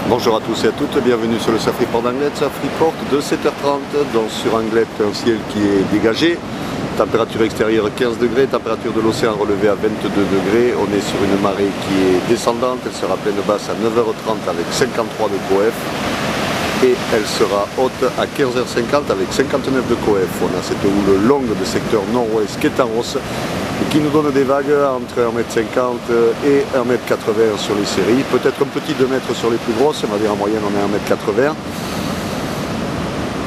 Bonjour à tous et à toutes, bienvenue sur le Surf Report d'Anglet, Surf Report de 7h30, donc sur Anglet un ciel qui est dégagé, température extérieure 15 degrés, température de l'océan relevée à 22 degrés, on est sur une marée qui est descendante, elle sera pleine basse à 9h30 avec 53 de coef et elle sera haute à 15h50 avec 59 de coef. On a cette houle longue de secteur nord-ouest qui est en hausse et qui nous donne des vagues entre 1,50 m et 1,80 m sur les séries, peut-être un petit 2 mètres sur les plus grosses, on va dire en moyenne on est à 1,80 m.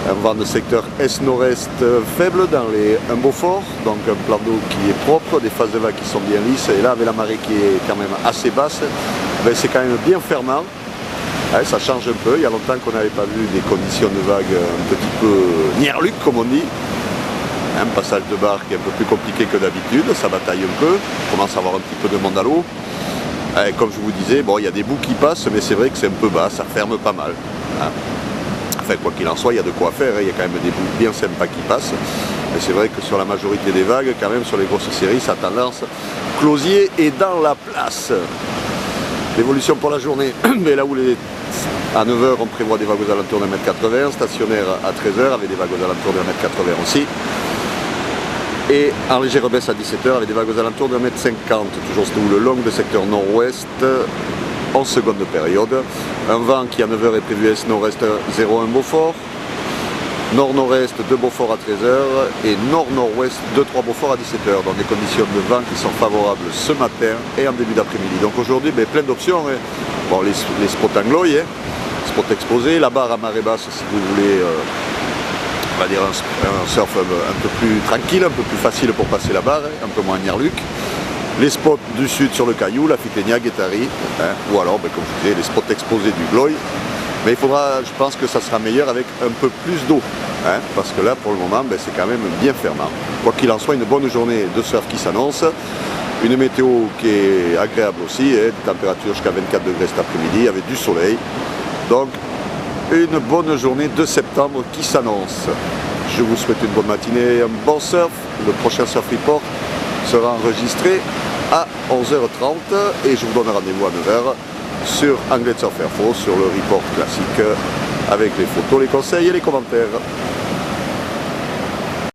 Un vent de secteur est-nord-est faible dans un Beaufort, donc un plan d'eau qui est propre, des phases de vagues qui sont bien lisses, et là avec la marée qui est quand même assez basse, ben c'est quand même bien fermant. Ouais, ça change un peu, il y a longtemps qu'on n'avait pas vu des conditions de vagues un petit peu nierluc comme on dit. Un passage de barre qui est un peu plus compliqué que d'habitude, ça bataille un peu, on commence à avoir un petit peu de monde à l'eau. Comme je vous disais, bon, il y a des bouts qui passent, mais c'est vrai que c'est un peu bas, ça ferme pas mal. Hein. Enfin, quoi qu'il en soit, il y a de quoi faire, hein. Il y a quand même des bouts bien sympas qui passent. Mais c'est vrai que sur la majorité des vagues, quand même sur les grosses séries, ça a tendance. Closier est dans la place. L'évolution pour la journée, mais là où à 9h on prévoit des vagues aux alentours d'1,80 m, stationnaire à 13h avec des vagues aux alentours d'1,80 m aussi. Et en légère baisse à 17h avec des vagues aux alentours de 1,50 m, toujours cette houle longue de secteur nord-ouest, en seconde période. Un vent qui à 9h est prévu est-nord-est 0,1 Beaufort, nord-nord-est 2 Beaufort à 13h et nord-nord-ouest 2-3 Beaufort à 17h. Donc des conditions de vent qui sont favorables ce matin et en début d'après-midi. Donc aujourd'hui, plein d'options. Hein. Bon, les spots anglois, hein. Spots exposés, la barre à marée basse si vous voulez. On va dire un surf un peu plus tranquille, un peu plus facile pour passer la barre, un peu moins nierluc. Les spots du sud sur le caillou, la Fitenia, Guettari, hein, ou alors, comme je disais, les spots exposés du Gloy. Mais il faudra, je pense que ça sera meilleur avec un peu plus d'eau, hein, parce que là, pour le moment, c'est quand même bien fermant. Quoi qu'il en soit, une bonne journée de surf qui s'annonce, une météo qui est agréable aussi, hein, des températures jusqu'à 24 degrés cet après-midi, avec du soleil. Donc, une bonne journée de septembre qui s'annonce. Je vous souhaite une bonne matinée, un bon surf. Le prochain Surf Report sera enregistré à 11h30 et je vous donne rendez-vous à 9h sur Anglet Surf Info, sur le report classique avec les photos, les conseils et les commentaires.